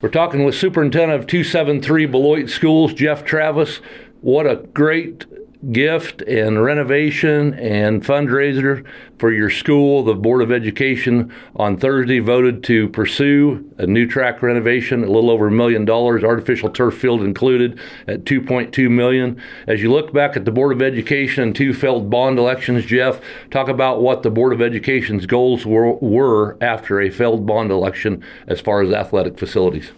We're talking with Superintendent of 273 Beloit Schools, Jeff Travis. What a great gift and renovation and fundraiser for your school. The Board of Education on Thursday voted to pursue a new track renovation, a little over $1 million, artificial turf field included at $2.2 million. As you look back at the Board of Education and two failed bond elections, Jeff, talk about what the Board of Education's goals were after a failed bond election as far as athletic facilities.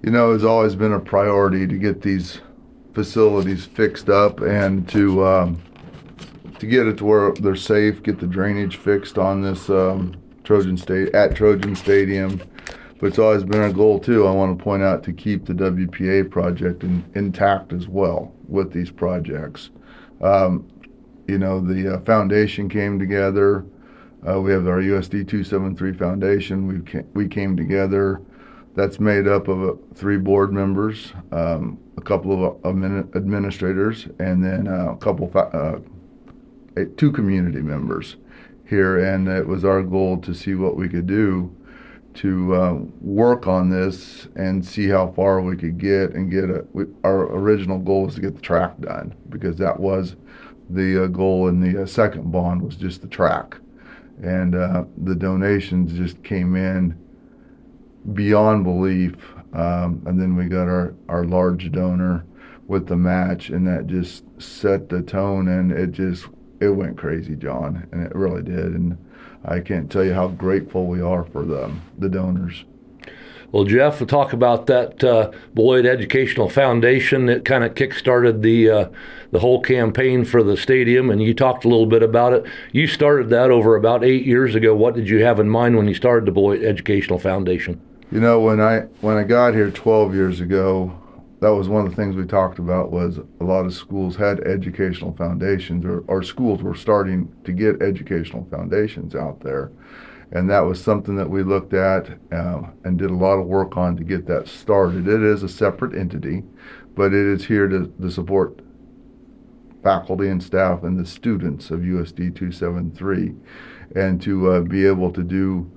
You know, it's always been a priority to get these facilities fixed up and to get it to where they're safe, get the drainage fixed on this Trojan Stadium. But it's always been our goal too, I want to point out, to keep the WPA project intact as well with these projects. You know, the foundation came together. We have our USD 273 foundation. We came together. That's made up of 3 board members, a couple of administrators, and then a couple, 2 community members here. And it was our goal to see what we could do to work on this and see how far we could get and our original goal was to get the track done, because that was the goal in the second bond, was just the track. And the donations just came in beyond belief, and then we got our large donor with the match, and that just set the tone, and it went crazy, John, and it really did. And I can't tell you how grateful we are for the donors. Well, Jeff, we'll talk about that Beloit Educational Foundation. It kind of kick-started the whole campaign for the stadium, and you talked a little bit about it. You started that over about 8 years ago. What did you have in mind when you started the Beloit Educational Foundation? You know, when I got here 12 years ago, that was one of the things we talked about, was a lot of schools had educational foundations, or schools were starting to get educational foundations out there. And that was something that we looked at and did a lot of work on to get that started. It is a separate entity, but it is here to support faculty and staff and the students of USD 273, and to be able to do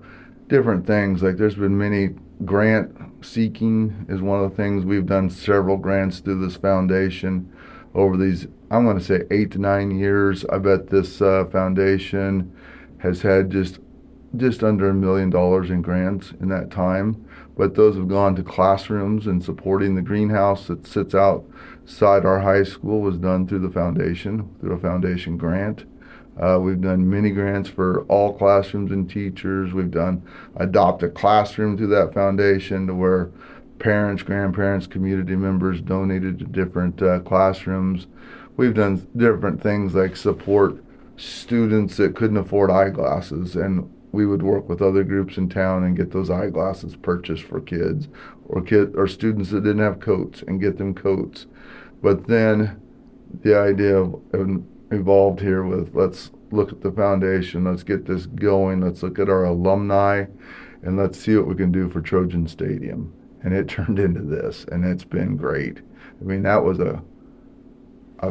different things. Like, there's been many grant seeking is one of the things. We've done several grants through this foundation over these, I'm going to say, 8 to 9 years. I bet this foundation has had just under $1 million in grants in that time, but those have gone to classrooms, and supporting the greenhouse that sits outside our high school was done through the foundation, through a foundation grant. We've done mini grants for all classrooms and teachers. We've done Adopt a Classroom through that foundation, to where parents, grandparents, community members donated to different classrooms. We've done different things like support students that couldn't afford eyeglasses, and we would work with other groups in town and get those eyeglasses purchased for kids, or students that didn't have coats, and get them coats. But then the idea evolved here with, let's look at the foundation, let's get this going, let's look at our alumni, and let's see what we can do for Trojan Stadium. And it turned into this, and it's been great. I mean, that was a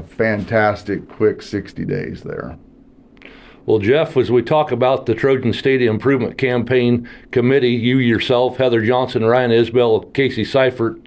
fantastic quick 60 days there. Well, Jeff, as we talk about the Trojan Stadium Improvement Campaign Committee, you yourself, Heather Johnson, Ryan Isbell, Casey Seifert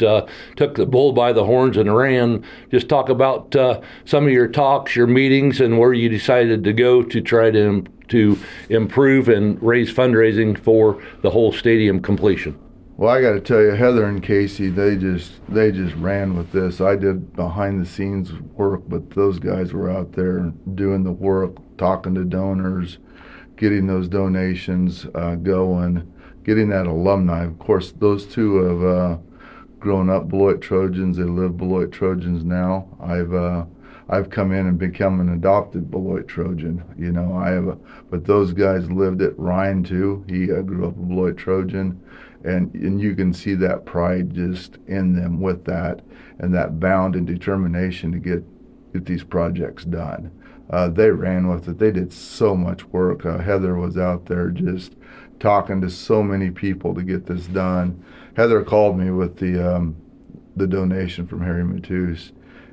took the bull by the horns and ran. Just talk about some of your talks, your meetings, and where you decided to go to try to improve and raise fundraising for the whole stadium completion. Well, I got to tell you, Heather and Casey, they just ran with this. I did behind the scenes work, but those guys were out there doing the work, talking to donors, getting those donations going, getting that alumni. Of course, those two have grown up Beloit Trojans. They live Beloit Trojans now. I've come in and become an adopted Beloit Trojan. You know, but those guys lived it. Ryan too. He grew up a Beloit Trojan. And you can see that pride just in them with that, and that bound and determination to get these projects done. They ran with it. They did so much work. Heather was out there just talking to so many people to get this done. Heather called me with the donation from Harry Matus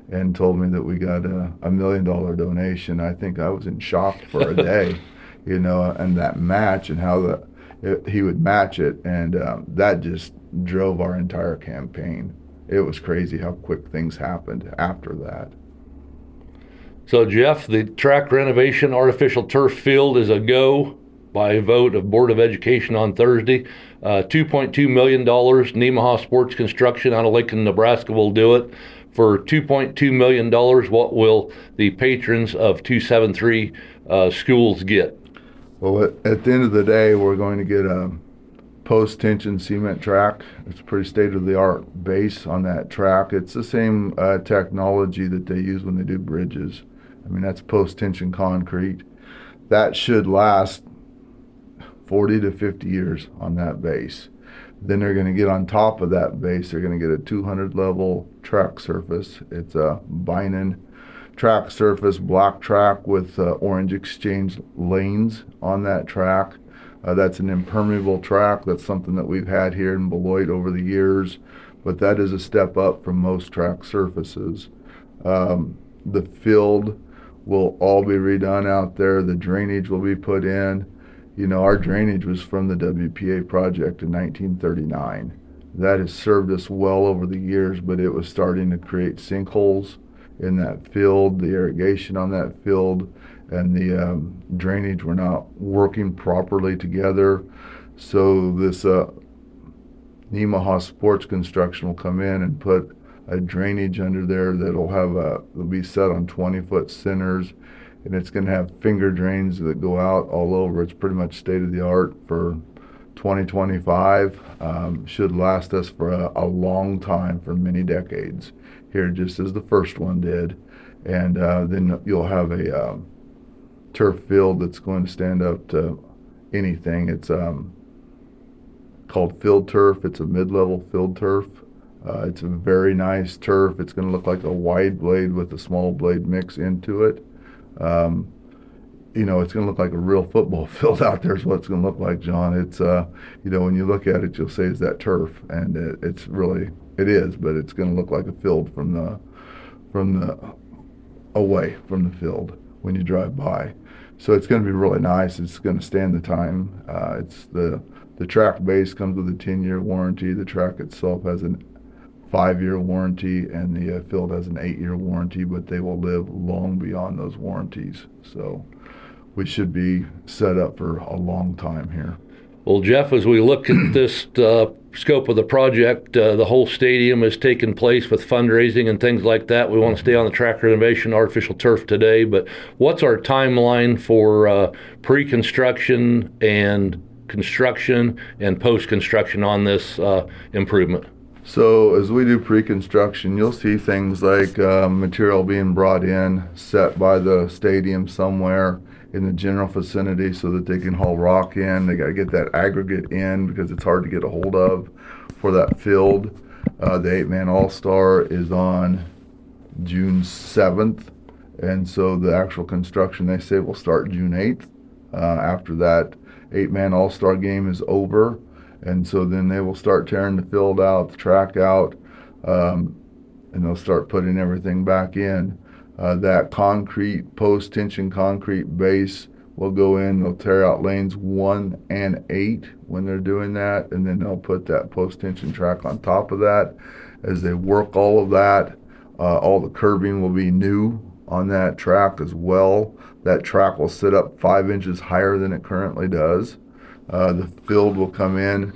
and told me that we got a $1 million donation. I think I was in shock for a day, you know, and that match, and how he would match it, and that just drove our entire campaign. It was crazy how quick things happened after that. So, Jeff, the track renovation artificial turf field is a go by a vote of Board of Education on Thursday. $2.2 million. Nemaha Sports Construction out of Lincoln, Nebraska will do it. For $2.2 million, what will the patrons of 273 schools get? Well, at the end of the day, we're going to get a post-tension cement track. It's a pretty state-of-the-art base on that track. It's the same technology that they use when they do bridges. I mean, that's post-tension concrete. That should last 40 to 50 years on that base. Then they're going to get on top of that base, they're going to get a 200 level track surface. It's a Binen track surface, black track with orange exchange lanes on that track. That's an impermeable track. That's something that we've had here in Beloit over the years, but that is a step up from most track surfaces. The field will all be redone out there. The drainage will be put in. You know, our drainage was from the WPA project in 1939. That has served us well over the years, but it was starting to create sinkholes in that field. The irrigation on that field and the drainage were not working properly together. So this Nemaha Sports Construction will come in and put a drainage under there that'll be set on 20-foot centers, and it's going to have finger drains that go out all over. It's pretty much state of the art for 2025. Should last us for a long time, for many decades here, just as the first one did. And then you'll have a turf field that's going to stand up to anything. It's called field turf. It's a mid-level field turf. It's a very nice turf. It's going to look like a wide blade with a small blade mix into it. You know, it's going to look like a real football field out there is what it's going to look like, John. It's, you know, when you look at it, you'll say, is that turf? And it's really, it is, but it's going to look like a field away from the field when you drive by. So it's going to be really nice. It's going to stand the time. It's the track base comes with a 10-year warranty. The track itself has a 5-year warranty, and the field has an 8-year warranty, but they will live long beyond those warranties. So we should be set up for a long time here. Well, Jeff, as we look at this scope of the project, the whole stadium is taking place with fundraising and things like that. We want to stay on the track renovation, artificial turf today, but what's our timeline for pre-construction and construction and post-construction on this improvement? So as we do pre-construction, you'll see things like material being brought in, set by the stadium somewhere in the general vicinity so that they can haul rock in. They got to get that aggregate in because it's hard to get a hold of for that field. The 8-man All-Star is on June 7th, and so the actual construction, they say, will start June 8th. After that 8-man All-Star game is over, and so then they will start tearing the field out, the track out, and they'll start putting everything back in. That concrete, post-tension concrete base will go in. They'll tear out lanes 1 and 8 when they're doing that, and then they'll put that post-tension track on top of that. As they work all of that, all the curbing will be new on that track as well. That track will sit up 5 inches higher than it currently does. The field will come in,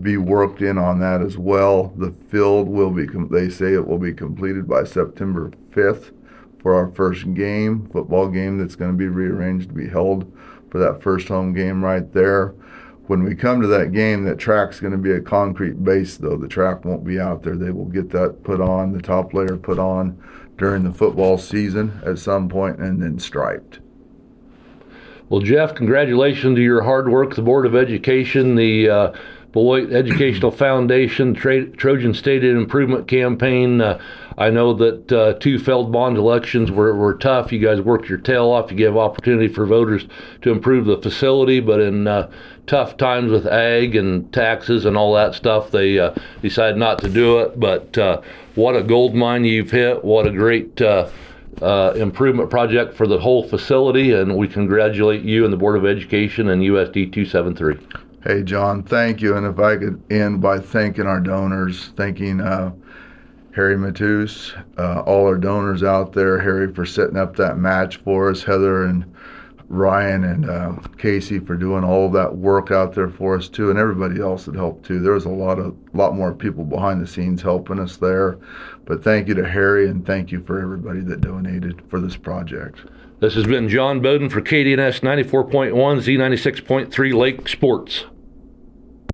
be worked in on that as well. The field will be, they say it will be completed by September 5th for our first game, football game that's going to be rearranged to be held for that first home game right there. When we come to that game, that track's going to be a concrete base, though. The track won't be out there. They will get that put on, the top layer put on during the football season at some point, and then striped. Well, Jeff, congratulations to your hard work, the Board of Education, the Beloit Educational Foundation, Trojan State Improvement Campaign. I know that 2 failed bond elections were tough. You guys worked your tail off. You gave opportunity for voters to improve the facility, but in tough times with ag and taxes and all that stuff, they decided not to do it. But what a gold mine you've hit. What a great improvement project for the whole facility, and we congratulate you and the Board of Education and USD 273. Hey, John, thank you. And if I could end by thanking our donors, thanking Harry Matus, all our donors out there, Harry for setting up that match for us, Heather and Ryan and Casey for doing all of that work out there for us too, and everybody else that helped too. There was a lot more people behind the scenes helping us there. But thank you to Harry, and thank you for everybody that donated for this project. This has been John Bowden for KDNS 94.1 Z96.3 Lake Sports.